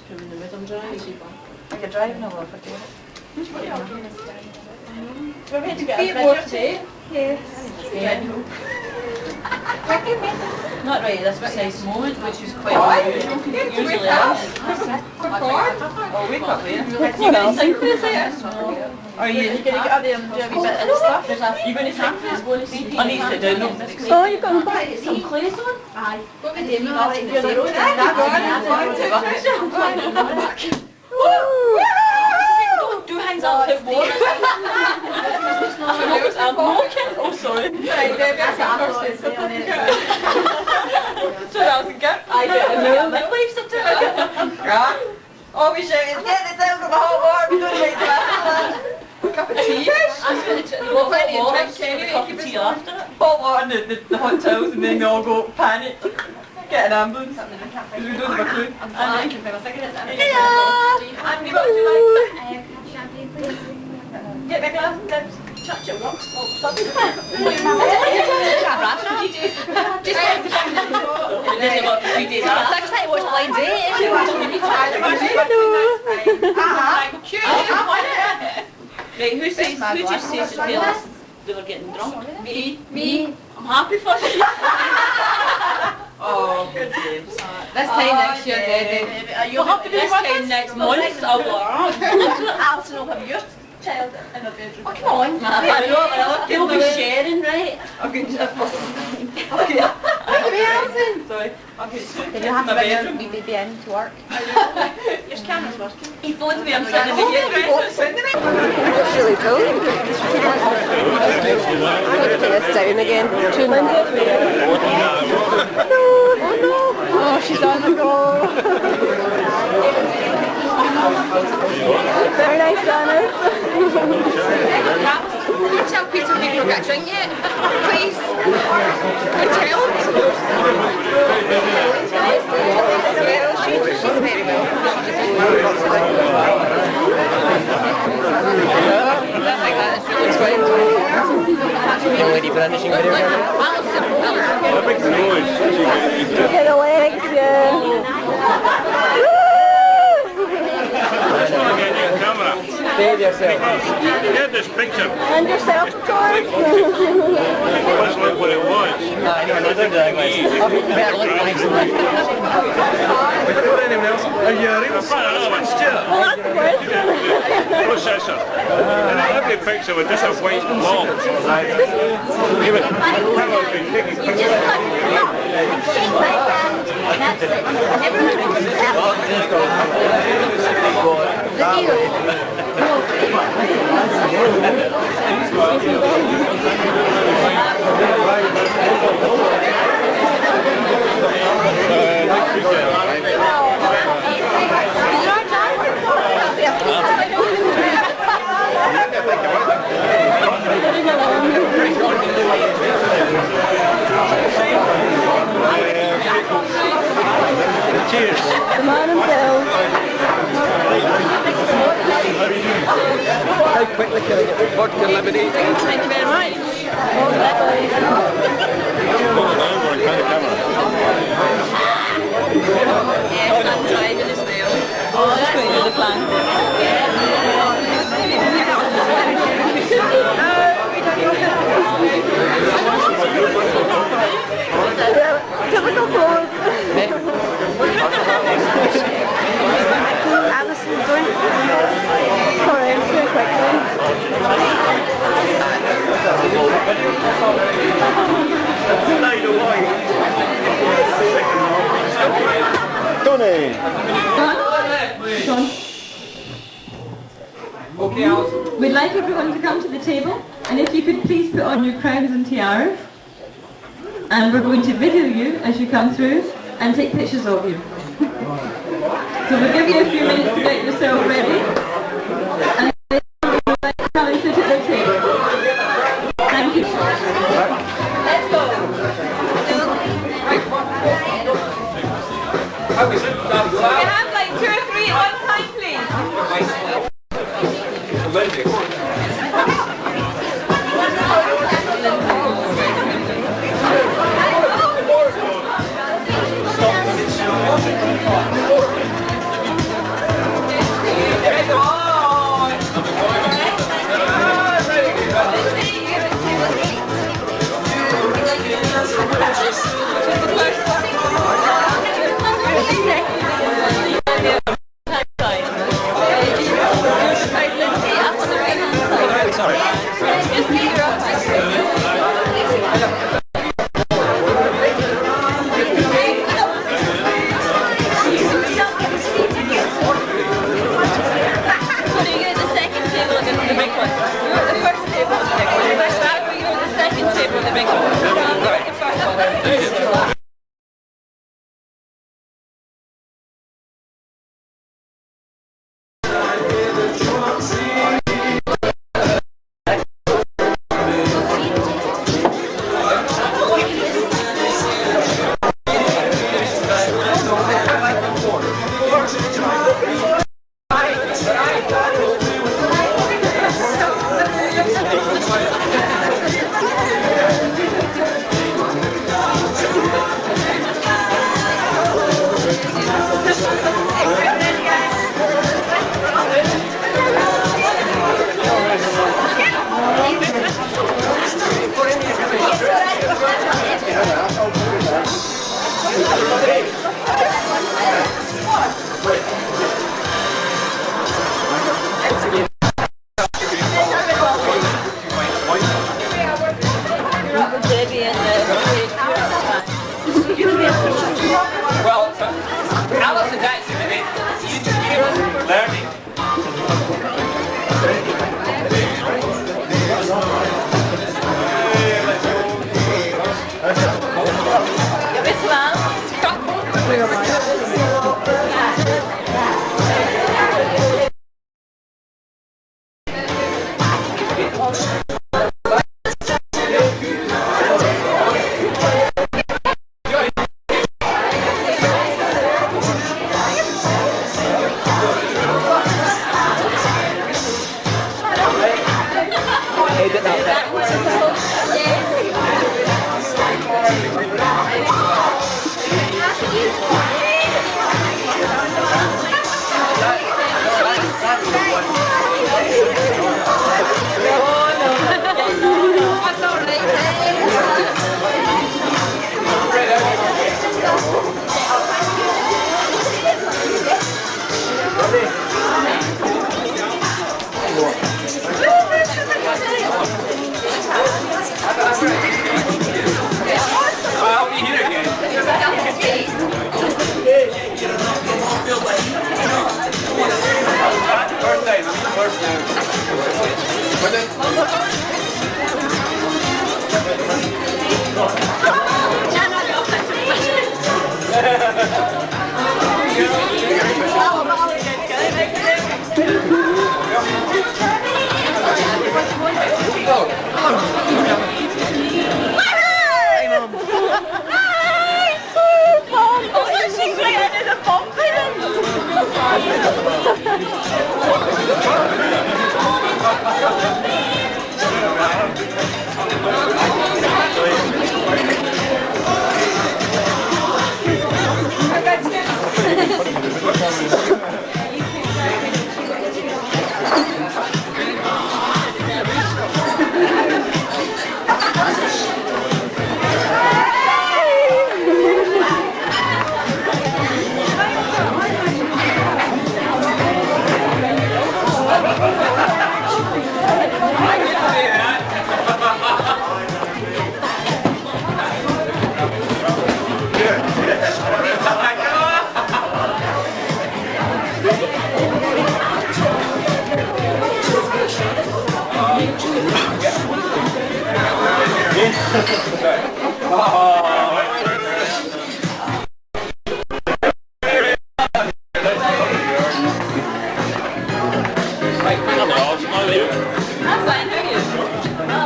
cream in the middle. I'm driving. Are you driving all over, David? We're ready to get a video today. Yes. Not right at this precise moment, which is quite unusual. Usually is. Oh, wake up there. You going to sing for us later? Are you going to get up there and do a wee bit of stuff? You're going to sing for us? I need to do them. Oh, you're going to Get some clays on? Aye. What would you mean? You're the road. Do hands up to more. I'm walking. Oh, sorry. Right, Debbie, that's our first day. So that was a gift. I do it. Midwife certificate. Right. Oh, we shouting, get the down from the hot water, we don't make that. A cup of tea. I'm going to take plenty of water, drinks anyway, a cup keep of us tea warm. after it. Hot water and the hot towels, and then they all go panic. Get an ambulance. Because we don't have a clue. I can find my cigarettes. Hello! Andy, what would you like? Champagne, please. Get my glass and dips. Touch it works. Oh, stop it. Just Next time watch Blind Date. Right, who just says to they were getting drunk? Me. I'm happy for you. oh, good games. This time next year, Debbie. We'll have to do this time next month. I'll go around. Alison will have your child in her bedroom. Oh, come on. I know, they'll be sharing, right? Okay. Sorry. Okay. Did you have to bring your wee baby in to work? Your camera's working. He phoned me, I'm sitting in the gate. That's really cool. I'm going to take this down again. Too Linda. Oh, she's on the go. Very nice, Donna. Tell Peter people got a drink yet? Please. Tell. She's very well. It's really Lady brandishing video. Get the legs, yeah. Behave yourself. Get this picture. And yourself, of course. That's not what it was. I know, no, don't do that, guys. I'll be better looking next time. Anyone else? Are you ready? I'll find another one. Well, that's the question. Processor. And every picture with just a white ball. Even Carol's been taking pictures. That's it. Cheers. The man himself. How quickly can I get the vodka lemonade? Thank you very much. Oh, lovely. Yes, I'm driving as well. Oh, that's going to do the plan. Typical pose. Alison, don't pour in too quickly. Tony. Okay, Alison. We'd like everyone to come to the table, and if you could please put on your crowns and tiaras, and we're going to video you as you come through and take pictures of you. So we'll give you a few minutes to get yourself ready, and then we'll let you come and sit at the table. Thank you. Let's go. Can I have like 2 or 3 at one time, please? Well, Alison's actually learning.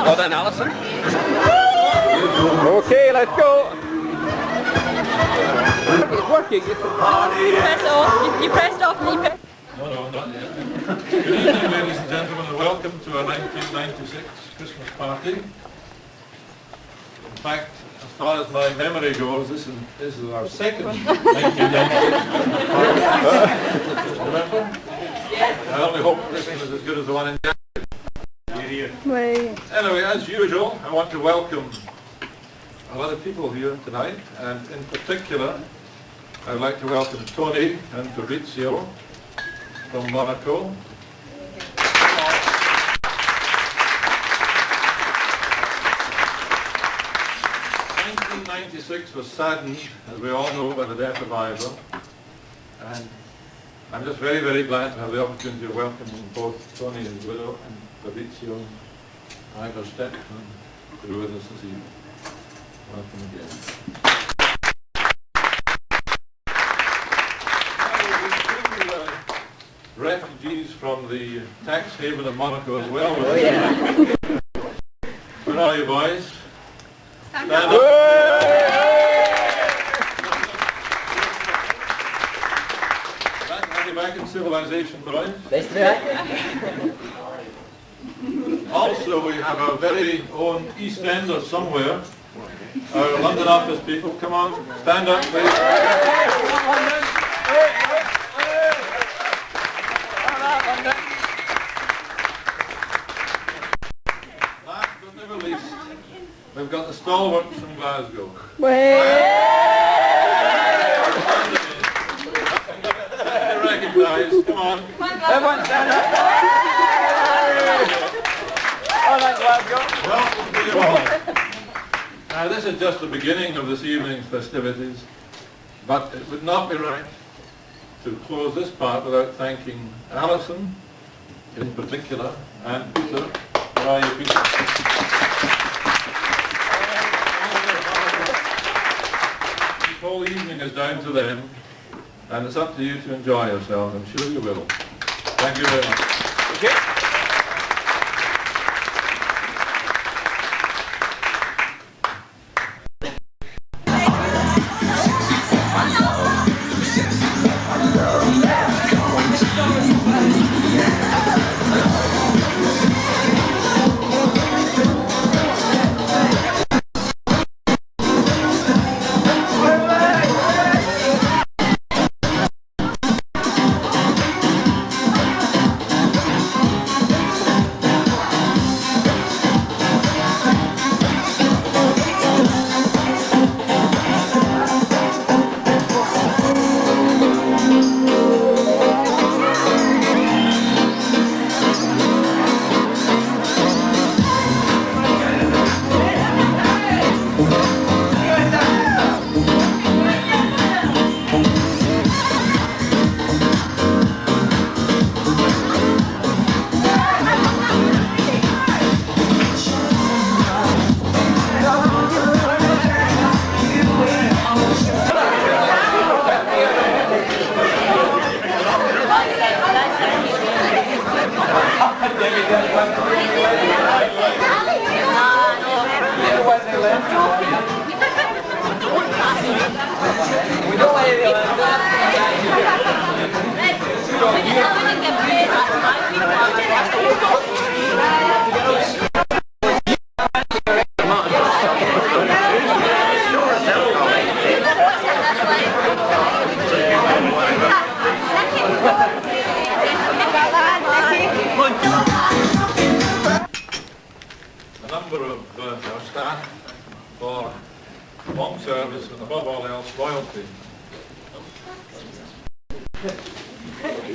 Well done, Alison. Okay, let's go. It's working. You press off. You pressed off and you pressed. No, not yet. Good evening, ladies and gentlemen, and welcome to our 1996 Christmas party. In fact, as far as my memory goes, this is our second 1996 party. Remember? I only hope Christmas is as good as the one in January. Wait. Anyway, as usual, I want to welcome a lot of people here tonight, and in particular, I'd like to welcome Tony and Fabrizio from Monaco. 1996 was saddened, as we all know, by the death of Ivor, and I'm just very, very glad to have the opportunity to welcome both Tony, his widow, and Fabrizio, Ivor's stepson, who are with us this evening. Welcome again. Refugees from the tax haven of Monaco as well. Oh, yeah. Where are you, boys? Stand up. you back in civilization, boys. Best of Also, we have our very own East Ender somewhere. Our London office people, come on, stand up, please. Last but never least, we've got the stalwarts from Glasgow. Recognise, come on. Everyone stand up. All right, Glasgow. Welcome to you all. Now, this is just the beginning of this evening's festivities, but it would not be right to close this part without thanking Alison in particular and Peter. Where are you, Peter? This whole evening is down to them, and it's up to you to enjoy yourselves. I'm sure you will. Thank you very much. Okay.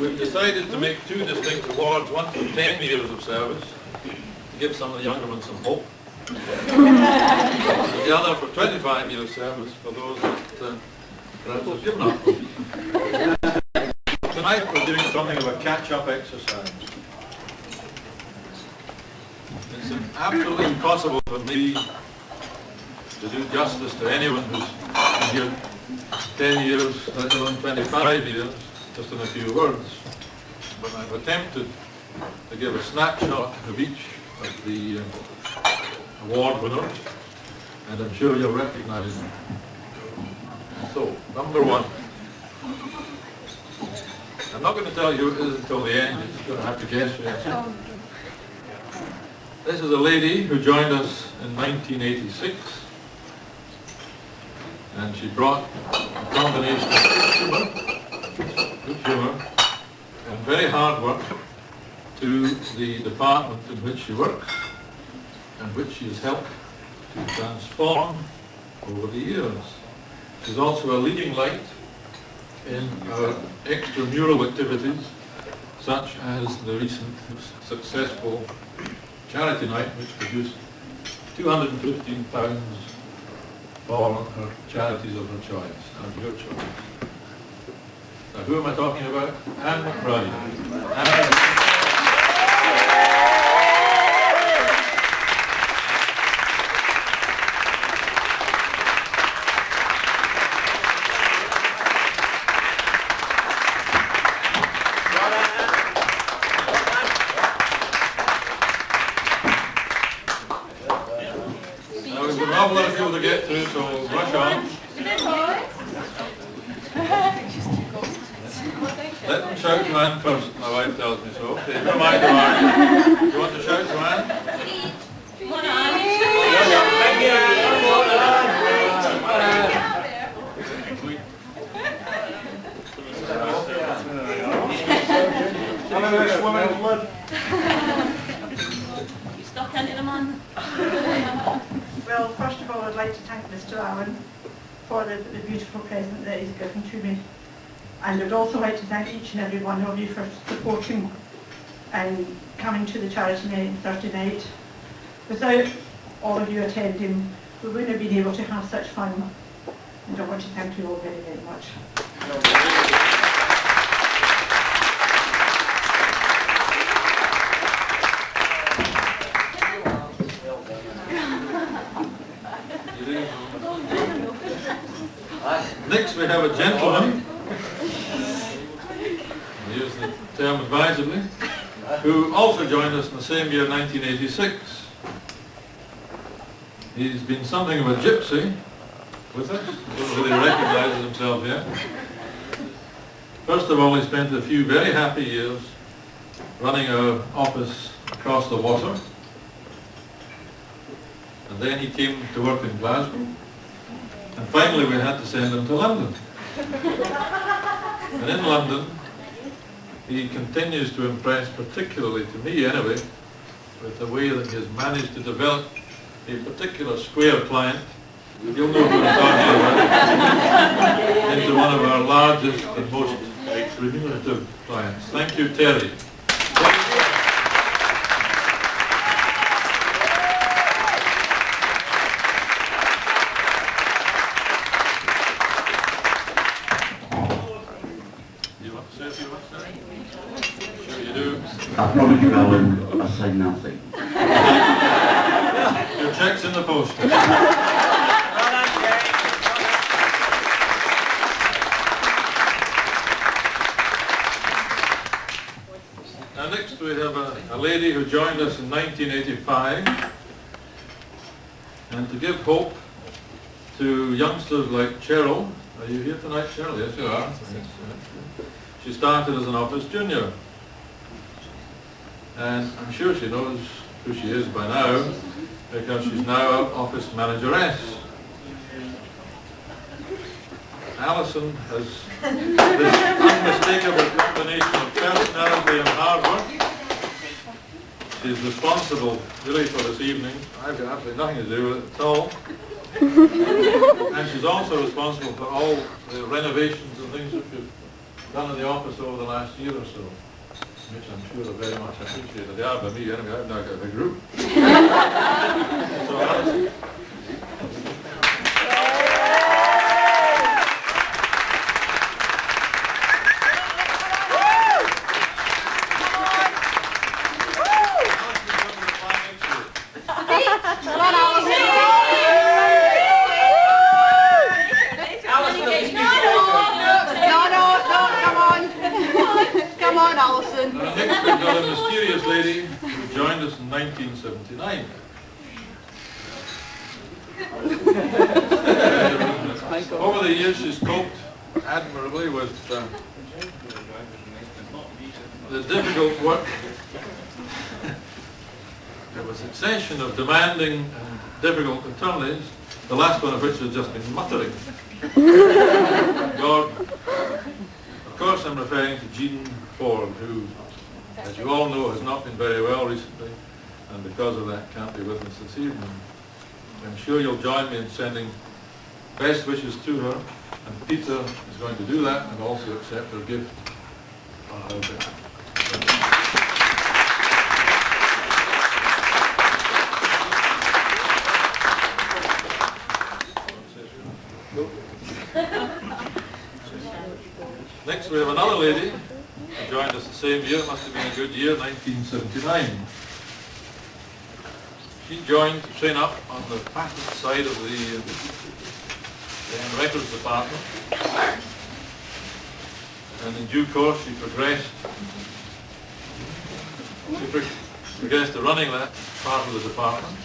We've decided to make two distinct awards, one for 10 years of service, to give some of the younger ones some hope, and the other for 25 years service for those that perhaps have given up hope. Tonight we're doing something of a catch-up exercise. It's absolutely impossible for me to do justice to anyone who's been here 10 years, let alone 25 years, just in a few words. But I've attempted to give a snapshot of each of the award winners, and I'm sure you'll recognize them. So, number one. I'm not going to tell you who it is until the end, you're just going to have to guess yourself. This is a lady who joined us in 1986, and she brought a combination of good humour and very hard work to the department in which she works and which she has helped to transform over the years. She's also a leading light in our extramural activities, such as the recent successful charity night, which produced £215 for her charities of her choice, and your choice. Now, who am I talking about? Anne McBride. Now, we've got an awful lot of people to get through, so rush on. Let them shout to Anne first, my wife tells me so. Okay, never mind the Anne. You want to shout to Anne? You stuck into them on? Well, first of all, I'd like to thank Mr. Allen for the beautiful present that he's given to me. And I'd also like to thank each and every one of you for supporting and coming to the charity meeting Thursday night. Without all of you attending, we wouldn't have been able to have such fun. And I want to thank you all very, very much. Next we have a gentleman, I use the term advisedly, who also joined us in the same year, 1986. He's been something of a gypsy with us. He doesn't really recognises himself yet. First of all, he spent a few very happy years running our office across the water. And then he came to work in Glasgow. And finally we had to send him to London. And in London, he continues to impress, particularly to me anyway, with the way that he has managed to develop a particular square client, you'll know who I'm talking about, into one of our largest and most remunerative clients. Thank you, Terry. I promise you, Alan, I say nothing. Your check's in the post. Now next we have a lady who joined us in 1985, and to give hope to youngsters like Cheryl. Are you here tonight, Cheryl? Yes, you are. She started as an office junior. And I'm sure she knows who she is by now, because she's now office manageress. Alison has this unmistakable combination of personality and hard work. She's responsible really for this evening. I've got absolutely nothing to do with it at all. And she's also responsible for all the renovations and things that we've done in the office over the last year or so, which I'm sure are very much appreciated. They are by me anyway. I've now got a group. So Alison. Next we've got a mysterious lady who joined us in 1979. Over the years she's coped admirably with the difficult work. There was a succession of demanding and difficult attorneys, the last one of which has just been muttering. God. Of course I'm referring to Jean Ford, who, as you all know, has not been very well recently, and because of that can't be with us this evening. I'm sure you'll join me in sending best wishes to her, and Peter is going to do that and also accept her gift on her behalf. Next we have another lady who joined us the same year, it must have been a good year, 1979. She joined to train up on the patent side of the records department, and in due course she progressed to running that part of the department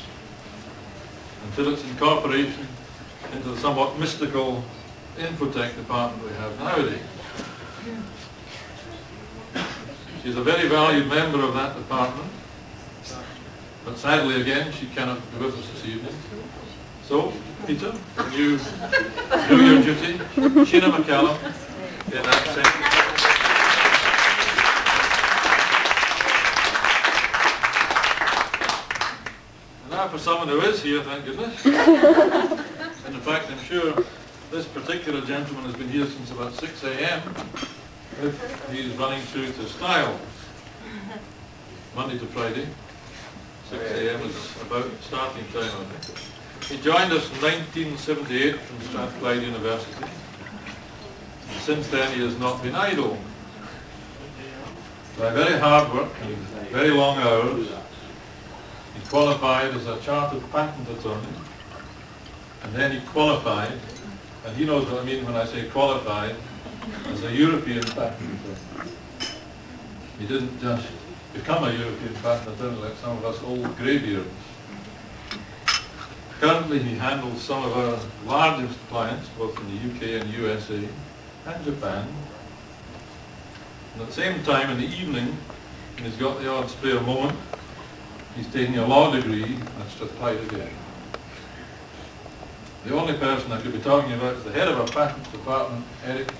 until its incorporation into the somewhat mystical infotech department we have nowadays. She's a very valued member of that department, but sadly again she cannot be with us this evening. So, Peter, can you do your duty? Sheena McCallum in that section. And now for someone who is here, thank goodness. And in fact, I'm sure this particular gentleman has been here since about 6 a.m. if he's running through to Styles. Monday to Friday. 6 a.m. is about starting time, I think. He joined us in 1978 from Strathclyde University. And since then he has not been idle. By very hard work and very long hours, he qualified as a chartered patent attorney. And then he qualified, and he knows what I mean when I say qualified, as a European patent attorney. He didn't just become a European patent attorney like some of us old greybeards. Currently he handles some of our largest clients, both in the UK and USA and Japan. And at the same time, in the evening, when he's got the odd spare moment, he's taking a law degree at Strathclyde again. The only person I could be talking about is the head of our patents department, Eric.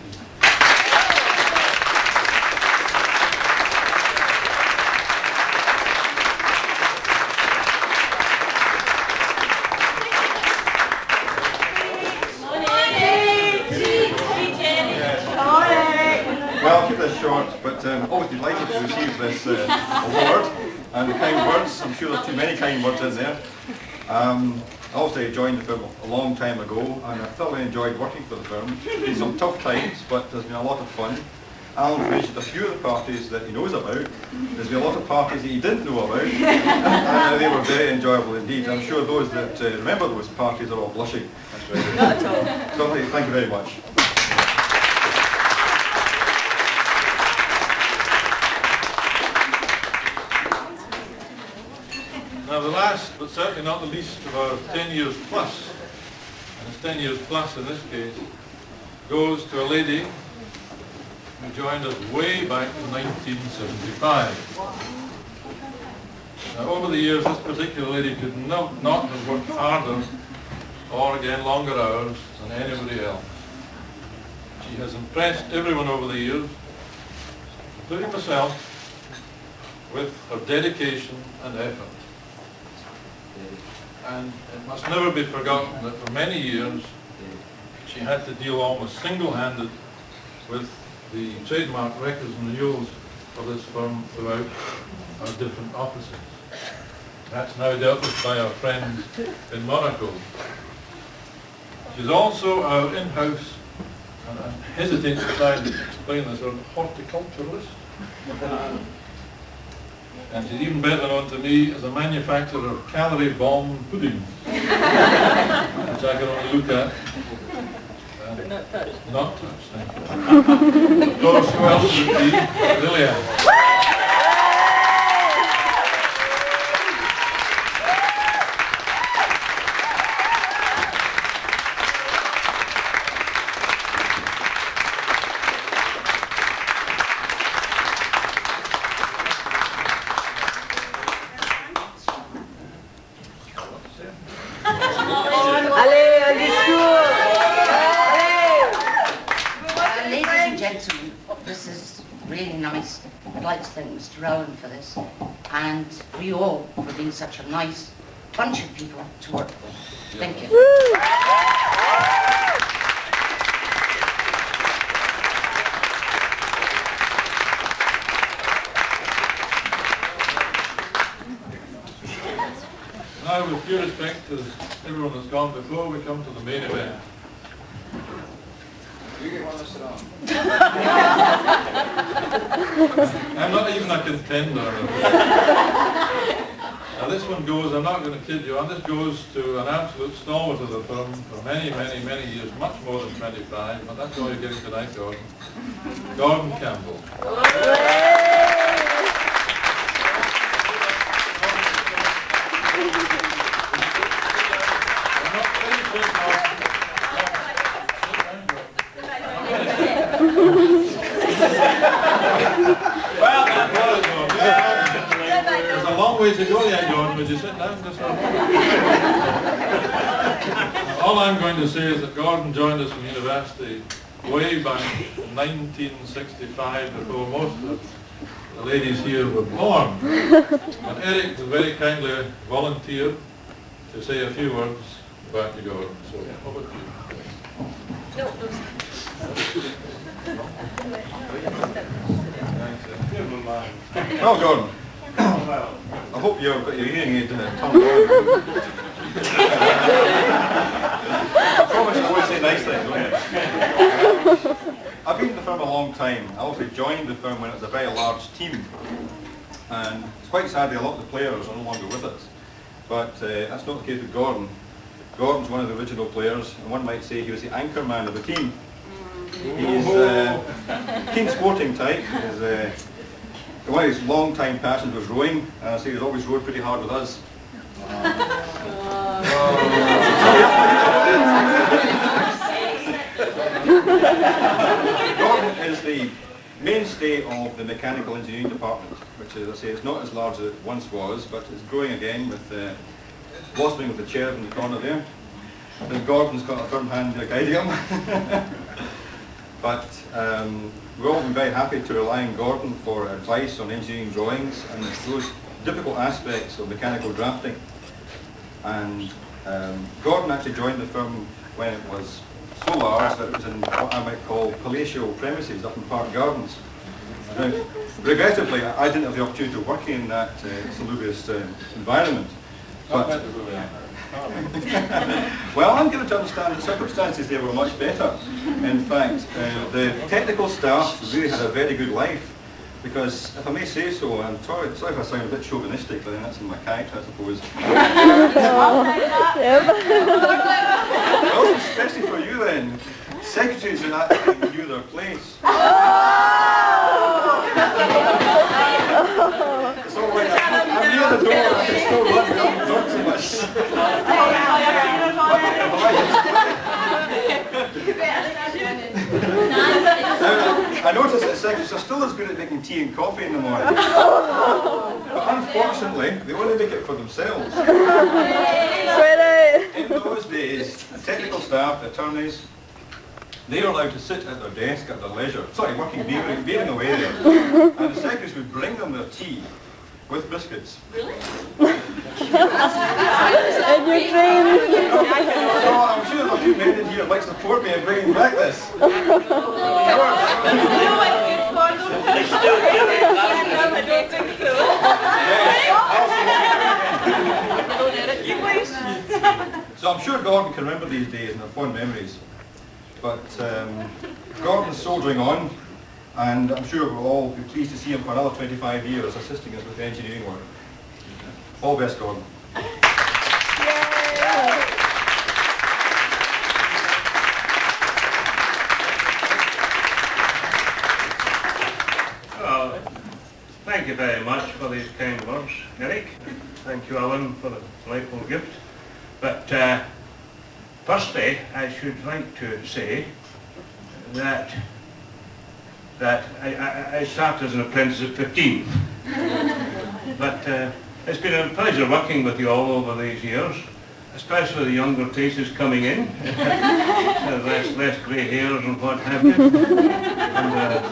Well, I'll keep this short, but always delighted to receive this award and the kind words. I'm sure there's too many kind words in there. Obviously I joined the firm a long time ago and I thoroughly enjoyed working for the firm. It's been some tough times, but there's been a lot of fun. Alan mentioned a few of the parties that he knows about. There's been a lot of parties that he didn't know about, and they were very enjoyable indeed. I'm sure those that remember those parties are all blushing. That's right. Not at all. So thank you very much. Now the last, but certainly not the least, of our 10 years plus, and it's 10 years plus in this case, goes to a lady who joined us way back in 1975. Now over the years this particular lady could not have worked harder or again longer hours than anybody else. She has impressed everyone over the years, including myself, with her dedication and effort. And it must never be forgotten that for many years she had to deal almost single-handed with the trademark records and renewals for this firm throughout our different offices. That's now dealt with by our friends in Monaco. She's also our in-house, and I hesitate to try and explain this, our horticulturalist. And she's even better known to me as a manufacturer of calorie bomb puddings, which I can only look at. But not touched. Not touched, thank you. Of course, who else would it be? Lillian. Mr. Rowan for this, and for you all for being such a nice bunch of people to work with. Thank you. Now, with due respect to everyone that's gone before, we come to the main event. You get one to sit on. I'm not even a contender. Now this one goes, I'm not going to kid you, and this goes to an absolute stalwart of the firm for many, many, many years, much more than 25, but that's all you're getting tonight, Gordon. Gordon Campbell. Well done, way to go yet, Gordon. Would you sit down just for a moment? All I'm going to say is that Gordon joined us from university way back in 1965, before most of the ladies here were born. And Eric very kindly volunteered to say a few words about you, Gordon. So, over to you. Well, Gordon, I hope you've got your hearing aid turned on. I promise I won't say nice things, won't I? I've been in the firm a long time. I also joined the firm when it was a very large team. And it's quite sad that a lot of the players are no longer with us. But that's not the case with Gordon. Gordon's one of the original players, and one might say he was the anchor man of the team. He's keen sporting type. One of his long-time passions was rowing, and I say he's always rowed pretty hard with us. Gordon is the mainstay of the mechanical engineering department, which, as I say, is not as large as it once was, but is growing again with blossoming with the chair in the corner there. And Gordon's got a firm hand guiding him. But we've all been very happy to rely on Gordon for advice on engineering drawings and those difficult aspects of mechanical drafting. And Gordon actually joined the firm when it was so large that it was in what I might call palatial premises up in Park Gardens. Now, regrettably, I didn't have the opportunity to work in that salubrious environment. But well, I'm given to understand the circumstances there were much better. In fact, the technical staff really had a very good life, because, if I may say so, I'm sorry if I sound a bit chauvinistic, but then that's in my character, I suppose. Well, especially for you then, secretaries in that time knew their place. It's all right, I'm near the door, I can still run, we haven't done too much. I notice that secretaries are still as good at making tea and coffee in the morning. But unfortunately, they only make it for themselves. In those days, technical staff, attorneys, they were allowed to sit at their desk at their leisure. Sorry, working, beavering away there. And the secretaries would bring them their tea with biscuits. Really? And your dreams. So I'm sure there are two men in here that might support me in bringing back this. I don't think so. So I'm sure Gordon can remember these days and have fond memories. But Gordon's soldiering on, and I'm sure we'll all be pleased to see him for another 25 years assisting us with the engineering work. All the best, Gordon. Well, thank you very much for these kind words, Eric. Thank you, Alan, for the delightful gift. But firstly, I should like to say that I started as an apprentice at 15. But it's been a pleasure working with you all over these years, especially the younger faces coming in. less grey hairs and what have you. And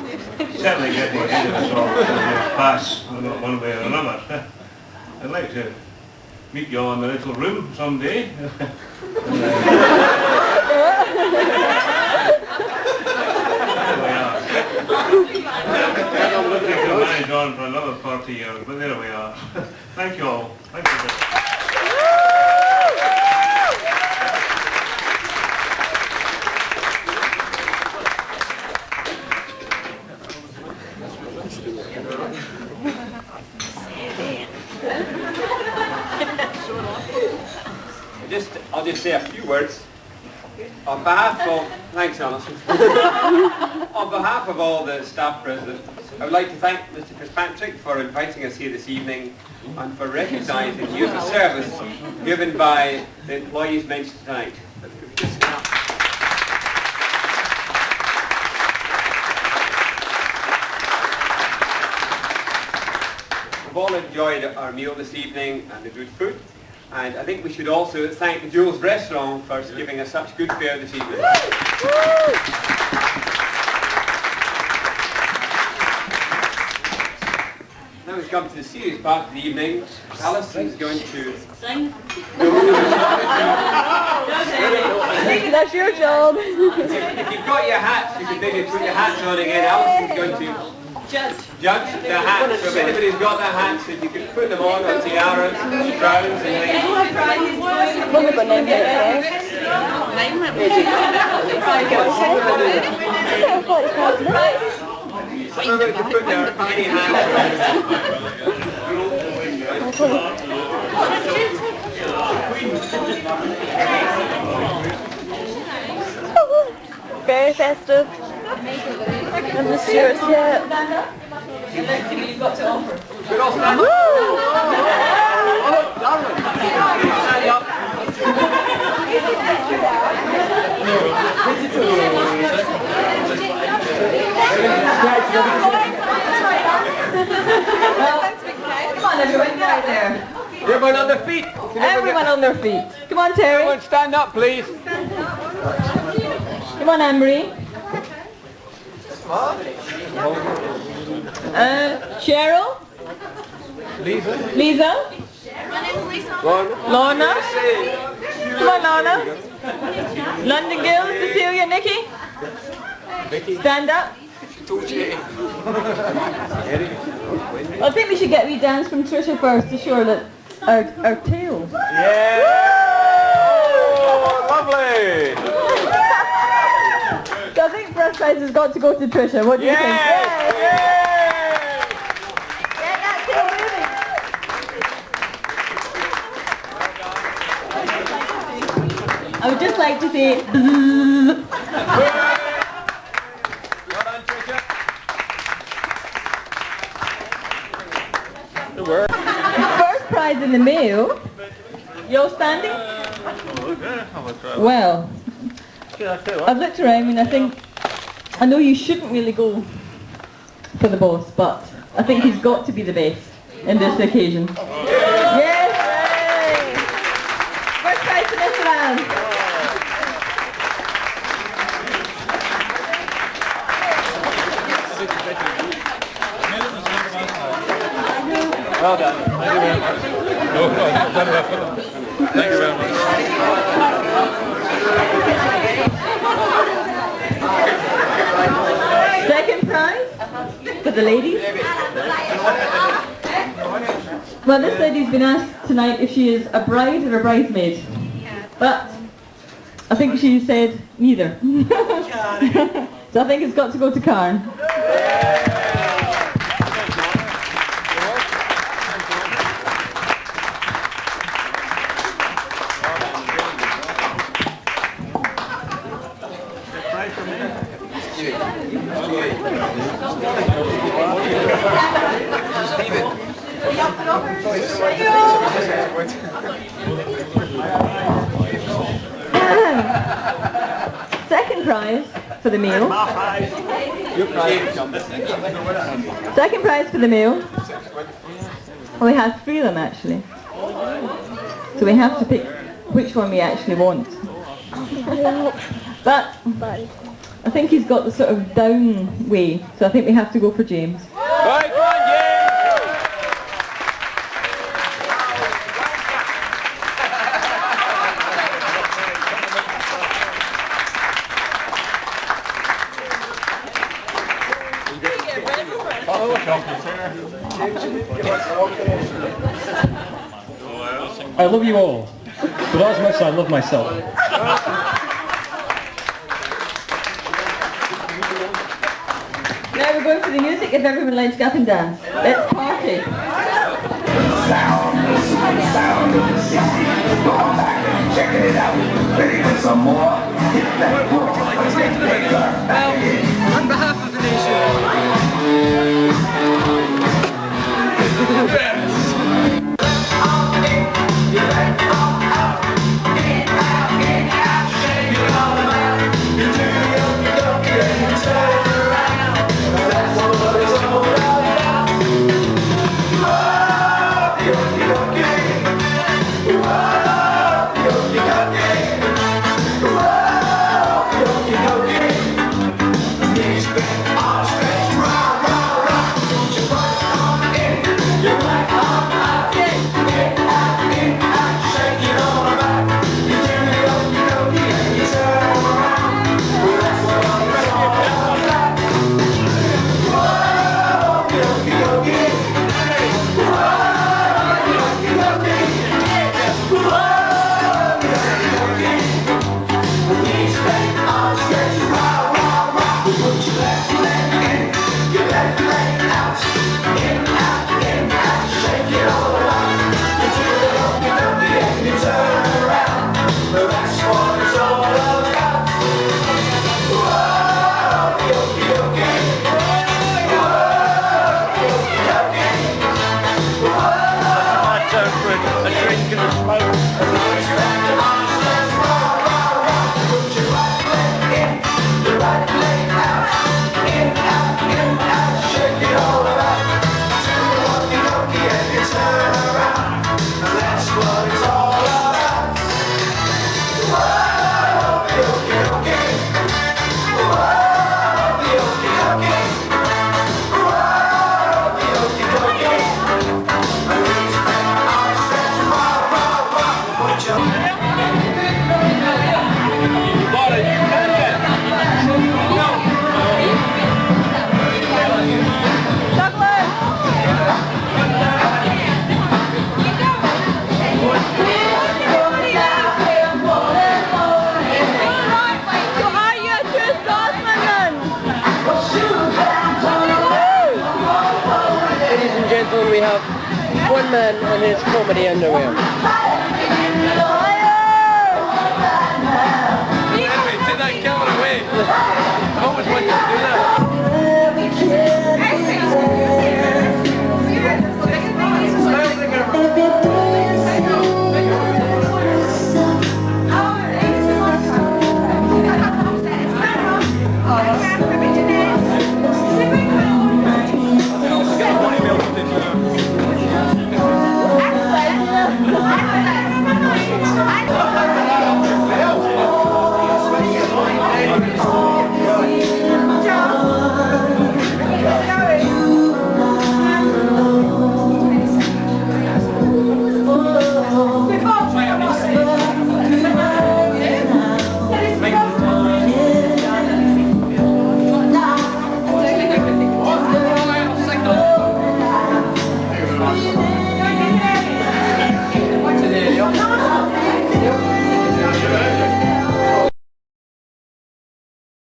certainly getting ahead of us all pass one way or another. I'd like to meet you all in the little room someday. I'm looking to manage on for another 40 years, but there we are. Thank you all. Thank you. I'll just say a few words. On behalf of, thanks Alison, on behalf of all the staff present, I would like to thank Mr. Fitzpatrick for inviting us here this evening and for recognising years of service given by the employees mentioned tonight. all enjoyed our meal this evening and the good food. And I think we should also thank Jules Restaurant for giving us such good fare this evening. Now we've come to the serious part of the evening. Alison's going to Sing. That's your job. If you've got your hats, you can maybe put your hats on again. Alison's going to judge the hats. So if anybody's got their hats, if you can put them on, or tiaras, crowns, and things. What have we got named Remember to put your mini hats Very festive. And the Stuarts, yeah. You've got to offer. Good old stand up. Stand up. Come on, everyone, get out there. Everyone on their feet. Everyone on their feet. Come on, Terry. Everyone stand up, please. Come on, Anne-Marie. Cheryl. Lisa. Lorna. Come on, Lorna. London Gill, Cecilia, Nikki. Stand up. I think we should get a wee dance from Trisha first to show that our tails. Yeah! Lovely! So I think first prize has got to go to Trisha. What do you think? Yay! Get that tail moving. I would just like to say bzzz. Well done, Trisha. First prize in the mail. You're standing? Well, I've looked around and I know you shouldn't really go for the boss, but I think he's got to be the best in this occasion. Yes! First prize to Mr. Allen. Well done. Thank you very much. No, thank you very much. Second prize for the ladies. Well, this lady's been asked tonight if she is a bride or a bridesmaid. But I think she said neither. So I think it's got to go to Karen. Second prize for the meal. Second prize for the meal. Well, we have 3 of them actually. So we have to pick which one we actually want. But I think he's got the sort of down way, so I think we have to go for James. Right, come on, James! I love you all, but as much as I love myself. Now we're going for the music. If everyone likes to get up and dance, let's party. Sound of the 60s. Going back and checking it out. Ready for some more? Hit that world. On behalf of the nation. That's what it's all about. we have one man in his comedy underwear. Anyway, take that camera away. I've always wanted to do